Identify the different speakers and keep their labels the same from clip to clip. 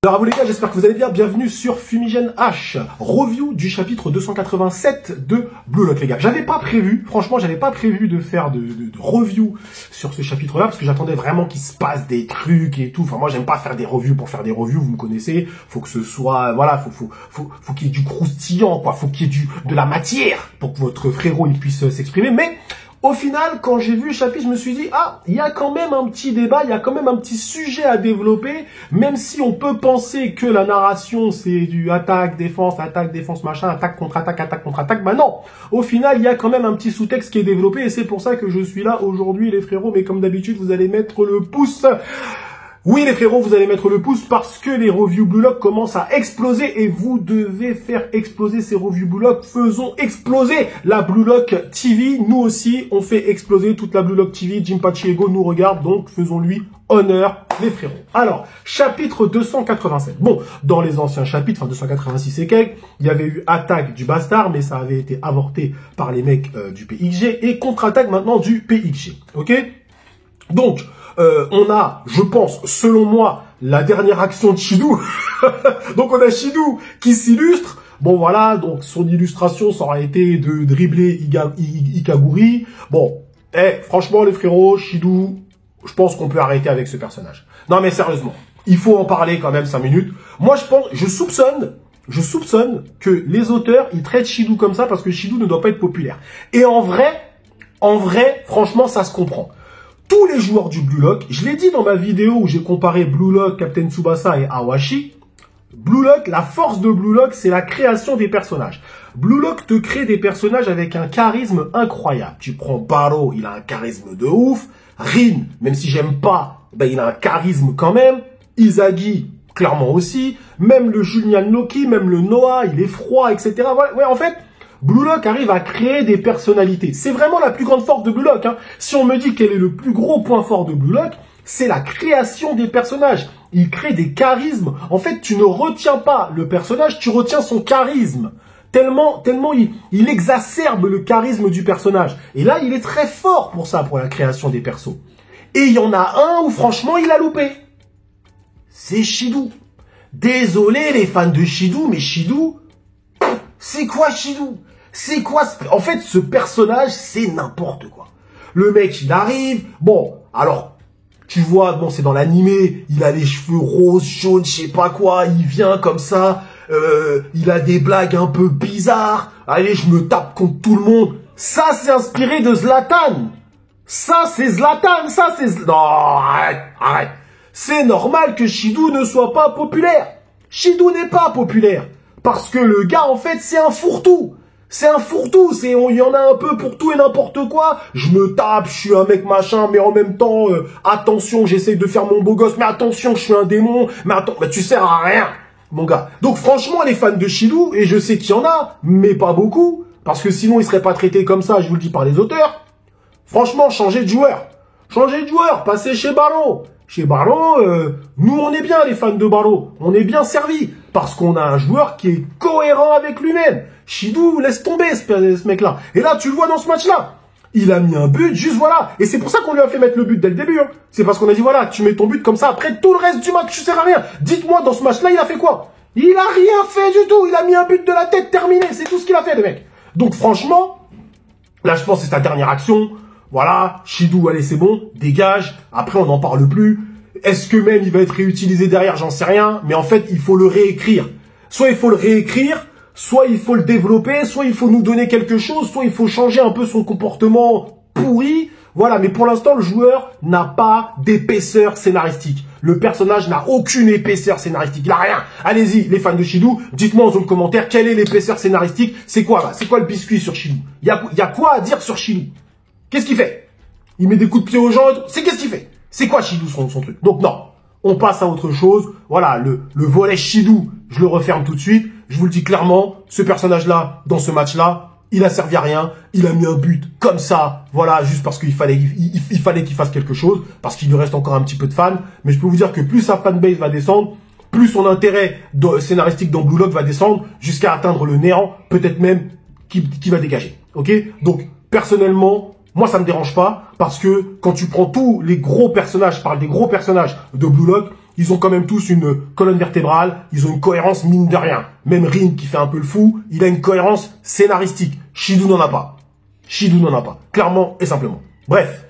Speaker 1: Alors à vous les gars, j'espère que vous allez bien, bienvenue sur Fumigène H, review du chapitre 287 de Blue Lock les gars. J'avais pas prévu, franchement j'avais pas prévu de faire de review sur ce chapitre là, parce que j'attendais vraiment qu'il se passe des trucs et tout. Enfin moi j'aime pas faire des reviews pour faire des reviews, vous me connaissez, faut que ce soit, voilà, faut qu'il y ait du croustillant quoi, faut qu'il y ait de la matière pour que votre frérot il puisse s'exprimer, mais... Au final, quand j'ai vu le chapitre, je me suis dit, ah, il y a quand même un petit débat, il y a quand même un petit sujet à développer, même si on peut penser que la narration, c'est du attaque, défense, machin, attaque, contre-attaque, bah non. Au final, il y a quand même un petit sous-texte qui est développé, et c'est pour ça que je suis là aujourd'hui, les frérots, mais comme d'habitude, vous allez mettre le pouce. Oui les frérots, vous allez mettre le pouce parce que les reviews Blue Lock commencent à exploser et vous devez faire exploser ces reviews Blue Lock. Faisons exploser la Blue Lock TV. Nous aussi, on fait exploser toute la Blue Lock TV. Jim Pachiego nous regarde, donc faisons-lui honneur les frérots. Alors, chapitre 287. Bon, dans les anciens chapitres, enfin 286 et quelques, il y avait eu attaque du bastard, mais ça avait été avorté par les mecs du PXG et contre-attaque maintenant du PXG. Ok? Donc, on a, je pense, selon moi, la dernière action de Shidou. Donc on a Shidou qui s'illustre. Bon voilà, donc son illustration, ça aurait été de dribbler Ikaguri. Bon, franchement les frérots, Shidou, je pense qu'on peut arrêter avec ce personnage. Non mais sérieusement, il faut en parler quand même 5 minutes. Moi je soupçonne que les auteurs, ils traitent Shidou comme ça parce que Shidou ne doit pas être populaire. Et en vrai, franchement, ça se comprend. Tous les joueurs du Blue Lock, je l'ai dit dans ma vidéo où j'ai comparé Blue Lock, Captain Tsubasa et Awashi, Blue Lock, la force de Blue Lock, c'est la création des personnages. Blue Lock te crée des personnages avec un charisme incroyable. Tu prends Baro, il a un charisme de ouf. Rin, même si j'aime pas, ben il a un charisme quand même. Izagi, clairement aussi. Même le Julian Loki, même le Noah, il est froid, etc. Ouais, en fait... Blue Lock arrive à créer des personnalités. C'est vraiment la plus grande force de Blue Lock. Hein. Si on me dit quel est le plus gros point fort de Blue Lock, c'est la création des personnages. Il crée des charismes. En fait, tu ne retiens pas le personnage, tu retiens son charisme. Tellement il exacerbe le charisme du personnage. Et là, il est très fort pour ça, pour la création des persos. Et il y en a un où franchement, il a loupé. C'est Shidou. Désolé les fans de Shidou, mais Shidou, c'est quoi Shidou? C'est quoi en fait, ce personnage, c'est n'importe quoi. Le mec, il arrive. Bon, alors, tu vois, bon, c'est dans l'animé. Il a les cheveux roses, jaunes, je sais pas quoi. Il vient comme ça. Il a des blagues un peu bizarres. Allez, je me tape contre tout le monde. Ça, c'est inspiré de Zlatan. Ça, c'est Zlatan. Ça, c'est... Non, arrête. C'est normal que Shidou ne soit pas populaire. Shidou n'est pas populaire. Parce que le gars, en fait, c'est un fourre-tout. C'est un fourre-tout, il y en a un peu pour tout et n'importe quoi. Je me tape, je suis un mec machin, mais en même temps, attention, j'essaie de faire mon beau gosse, mais attention, je suis un démon, mais attends, tu sers à rien, mon gars. Donc franchement, les fans de Shidou, et je sais qu'il y en a, mais pas beaucoup, parce que sinon, ils seraient pas traités comme ça, je vous le dis par les auteurs. Franchement, changez de joueur. Changez de joueur, passez chez Baro. Chez Baro, nous, on est bien, les fans de Baro. On est bien servis. Parce qu'on a un joueur qui est cohérent avec lui-même. Shidou, laisse tomber ce mec-là. Et là, tu le vois dans ce match-là. Il a mis un but, juste voilà. Et c'est pour ça qu'on lui a fait mettre le but dès le début. Hein. C'est parce qu'on a dit, voilà, tu mets ton but comme ça. Après, tout le reste du match, tu sers à rien. Dites-moi, dans ce match-là, il a fait quoi? Il a rien fait du tout. Il a mis un but de la tête, terminé. C'est tout ce qu'il a fait, le mec. Donc, franchement, là, je pense que c'est sa dernière action. Voilà, Shidou, allez, c'est bon, dégage. Après, on n'en parle plus. Est-ce que même il va être réutilisé derrière? J'en sais rien. Mais en fait, il faut le réécrire. Soit il faut le réécrire, soit il faut le développer, soit il faut nous donner quelque chose, soit il faut changer un peu son comportement pourri. Voilà, mais pour l'instant, le joueur n'a pas d'épaisseur scénaristique. Le personnage n'a aucune épaisseur scénaristique. Il n'a rien. Allez-y, les fans de Shidou, dites-moi en zone commentaire quelle est l'épaisseur scénaristique. C'est quoi, là? C'est quoi le biscuit sur Shidou? Il y a quoi à dire sur Shidou? Qu'est-ce qu'il fait? Il met des coups de pied aux gens et tout. Qu'est-ce qu'il fait? C'est quoi Shidou son truc? Donc non, on passe à autre chose. Voilà, le volet Shidou, je le referme tout de suite. Je vous le dis clairement, ce personnage-là, dans ce match-là, il a servi à rien. Il a mis un but comme ça, voilà, juste parce qu'il fallait qu'il fasse quelque chose, parce qu'il lui reste encore un petit peu de fans. Mais je peux vous dire que plus sa fanbase va descendre, plus son intérêt scénaristique dans Blue Lock va descendre, jusqu'à atteindre le néant, peut-être même qui va dégager. Ok? Donc, personnellement, moi, ça me dérange pas, parce que quand tu prends tous les gros personnages, je parle des gros personnages de Blue Lock, ils ont quand même tous une colonne vertébrale, ils ont une cohérence mine de rien. Même Rin qui fait un peu le fou, il a une cohérence scénaristique. Shidou n'en a pas. Shidou n'en a pas. Clairement et simplement. Bref.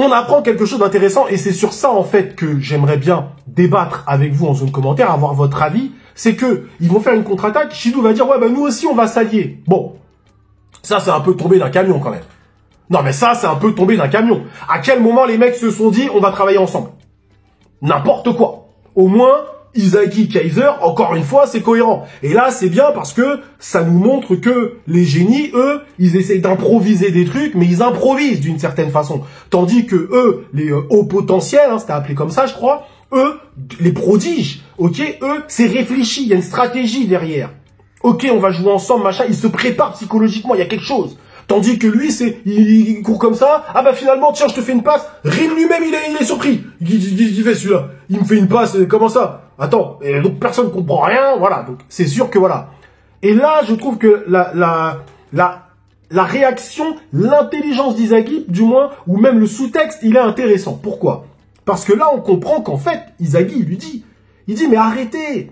Speaker 1: On apprend quelque chose d'intéressant et c'est sur ça en fait que j'aimerais bien débattre avec vous en zone commentaire, avoir votre avis. C'est que ils vont faire une contre-attaque, Shidou va dire ouais bah nous aussi on va s'allier. Bon, ça c'est un peu tombé d'un camion quand même. Non mais ça c'est un peu tombé d'un camion. À quel moment les mecs se sont dit on va travailler ensemble? N'importe quoi. Au moins Izagi, Kaiser, encore une fois, c'est cohérent. Et là, c'est bien parce que ça nous montre que les génies, eux, ils essayent d'improviser des trucs, mais ils improvisent d'une certaine façon. Tandis que eux, les hauts potentiels, hein, c'était appelé comme ça, je crois, eux, les prodiges, ok, eux, c'est réfléchi, il y a une stratégie derrière. Ok, on va jouer ensemble, machin, ils se préparent psychologiquement, il y a quelque chose. Tandis que lui, il court comme ça. Ah bah finalement, tiens, je te fais une passe. Rin lui-même, il est surpris. Il fait celui-là. Il me fait une passe, comment ça? Attends, et donc personne comprend rien, voilà. Donc c'est sûr que voilà. Et là, je trouve que la réaction, l'intelligence d'Izagi, du moins, ou même le sous-texte, il est intéressant. Pourquoi? Parce que là, on comprend qu'en fait, Izagi, il dit, mais arrêtez.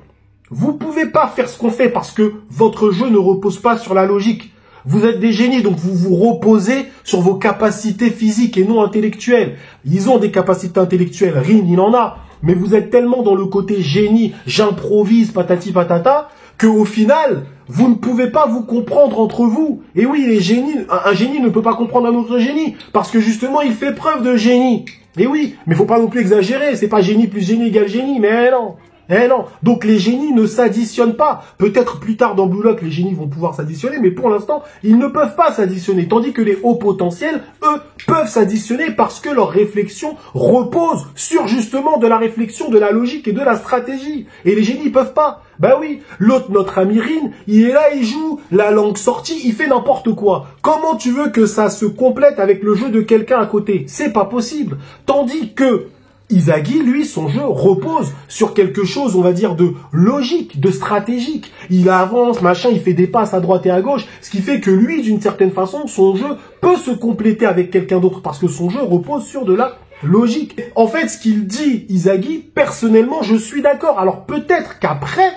Speaker 1: Vous pouvez pas faire ce qu'on fait parce que votre jeu ne repose pas sur la logique. Vous êtes des génies, donc vous vous reposez sur vos capacités physiques et non intellectuelles. Ils ont des capacités intellectuelles, Rin, il en a. Mais vous êtes tellement dans le côté génie, j'improvise, patati patata, qu'au final, vous ne pouvez pas vous comprendre entre vous. Et oui, les génies, un génie ne peut pas comprendre un autre génie, parce que justement, il fait preuve de génie. Et oui, mais faut pas non plus exagérer, c'est pas génie plus génie égale génie, mais non. Eh non, donc les génies ne s'additionnent pas. Peut-être plus tard dans Blue Lock, les génies vont pouvoir s'additionner, mais pour l'instant, ils ne peuvent pas s'additionner. Tandis que les hauts potentiels, eux, peuvent s'additionner parce que leur réflexion repose sur justement de la réflexion, de la logique et de la stratégie. Et les génies peuvent pas. Bah oui, l'autre, notre ami Rin, il est là, il joue la langue sortie, il fait n'importe quoi. Comment tu veux que ça se complète avec le jeu de quelqu'un à côté? C'est pas possible. Tandis que Izagi, lui, son jeu repose sur quelque chose, on va dire, de logique, de stratégique. Il avance, machin, il fait des passes à droite et à gauche, ce qui fait que lui, d'une certaine façon, son jeu peut se compléter avec quelqu'un d'autre, parce que son jeu repose sur de la logique. En fait, ce qu'il dit, Izagi, personnellement, je suis d'accord. Alors peut-être qu'après,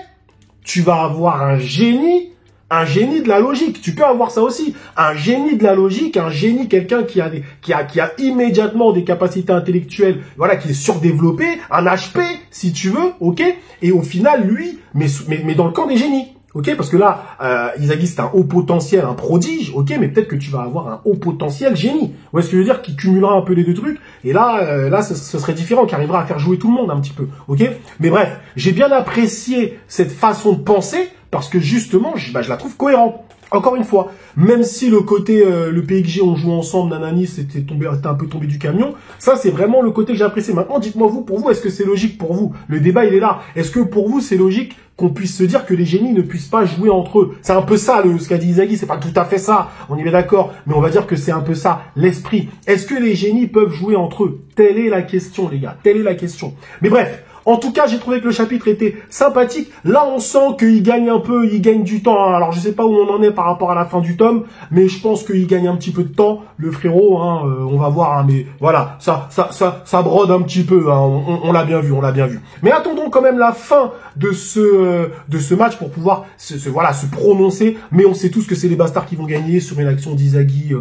Speaker 1: tu vas avoir un génie de la logique. Tu peux avoir ça aussi. Un génie de la logique, un génie, quelqu'un qui a immédiatement des capacités intellectuelles, voilà, qui est surdéveloppé, un HP, si tu veux, ok? Et au final, lui, mais dans le camp des génies. Ok, parce que là, Izagi, c'est un haut potentiel, un prodige, ok, mais peut-être que tu vas avoir un haut potentiel génie. Vous voyez ce que je veux dire, qui cumulera un peu les deux trucs, et là, ce serait différent, qui arrivera à faire jouer tout le monde un petit peu, ok. Mais bref, j'ai bien apprécié cette façon de penser, parce que justement, je la trouve cohérente. Encore une fois, même si le côté, le PXG, on joue ensemble, nanani, c'était un peu tombé du camion, ça c'est vraiment le côté que j'ai apprécié. Maintenant, dites-moi vous, pour vous, est-ce que c'est logique pour vous? Le débat, il est là. Est-ce que pour vous, c'est logique qu'on puisse se dire que les génies ne puissent pas jouer entre eux? C'est un peu ça, ce qu'a dit Izagi, c'est pas tout à fait ça, on y est d'accord, mais on va dire que c'est un peu ça, l'esprit. Est-ce que les génies peuvent jouer entre eux? Telle est la question, les gars, telle est la question. Mais bref, en tout cas, j'ai trouvé que le chapitre était sympathique. Là, on sent qu'il gagne un peu, il gagne du temps. Alors, je sais pas où on en est par rapport à la fin du tome, mais je pense qu'il gagne un petit peu de temps, le frérot. Hein, on va voir, hein, mais voilà, ça brode un petit peu. Hein, on l'a bien vu, on l'a bien vu. Mais attendons quand même la fin de ce match pour pouvoir se prononcer. Mais on sait tous que c'est les bastards qui vont gagner sur une action d'Izagi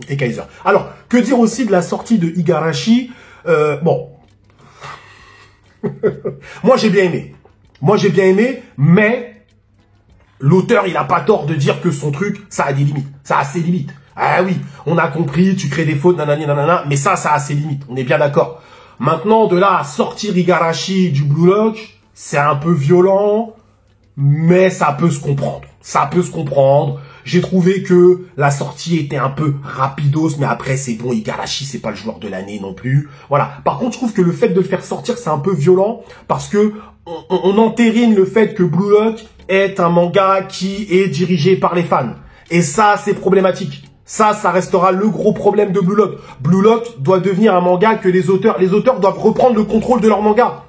Speaker 1: et Kaiser. Alors, que dire aussi de la sortie de Igarashi? Bon. Moi, j'ai bien aimé, mais l'auteur, il a pas tort de dire que son truc, ça a des limites. Ça a ses limites. Ah oui, on a compris, tu crées des fautes, nanani, nanana, mais ça a ses limites. On est bien d'accord. Maintenant, de là à sortir Igarashi du Blue Lock, c'est un peu violent, mais ça peut se comprendre. Ça peut se comprendre. J'ai trouvé que la sortie était un peu rapidos, mais après c'est bon, Igarashi c'est pas le joueur de l'année non plus. Voilà. Par contre, je trouve que le fait de le faire sortir, c'est un peu violent, parce que on entérine le fait que Blue Lock est un manga qui est dirigé par les fans. Et ça, c'est problématique. Ça restera le gros problème de Blue Lock. Blue Lock doit devenir un manga que les auteurs doivent reprendre le contrôle de leur manga.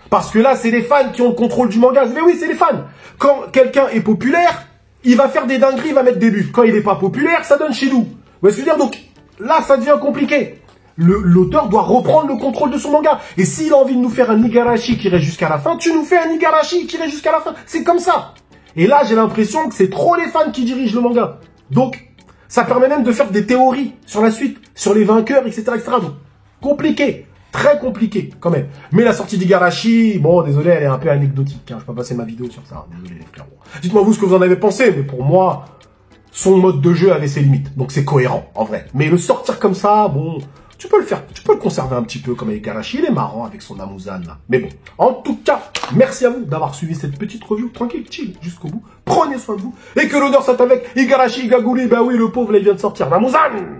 Speaker 1: Parce que là, c'est les fans qui ont le contrôle du manga. Mais oui, c'est les fans. Quand quelqu'un est populaire, il va faire des dingueries, il va mettre des buts. Quand il n'est pas populaire, ça donne Shidou. Vous voyez ce que je veux dire? Donc là, ça devient compliqué. l'auteur doit reprendre le contrôle de son manga. Et s'il a envie de nous faire un Igarashi qui reste jusqu'à la fin, tu nous fais un Igarashi qui reste jusqu'à la fin. C'est comme ça. Et là, j'ai l'impression que c'est trop les fans qui dirigent le manga. Donc, ça permet même de faire des théories sur la suite, sur les vainqueurs, etc., etc. Donc, compliqué. Très compliqué, quand même. Mais la sortie d'Igarashi, bon, désolé, elle est un peu anecdotique. Hein. Je peux pas passer ma vidéo sur ça. Désolé, les frérots. Dites-moi vous ce que vous en avez pensé, mais pour moi, son mode de jeu avait ses limites. Donc, c'est cohérent, en vrai. Mais le sortir comme ça, bon, tu peux le faire. Tu peux le conserver un petit peu comme Igarashi. Il est marrant avec son Amuzan, là. Mais bon, en tout cas, merci à vous d'avoir suivi cette petite review. Tranquille, chill, jusqu'au bout. Prenez soin de vous. Et que l'honneur soit avec Igarashi Igaguri. Bah oui, le pauvre, là, il vient de sortir. Amuzan!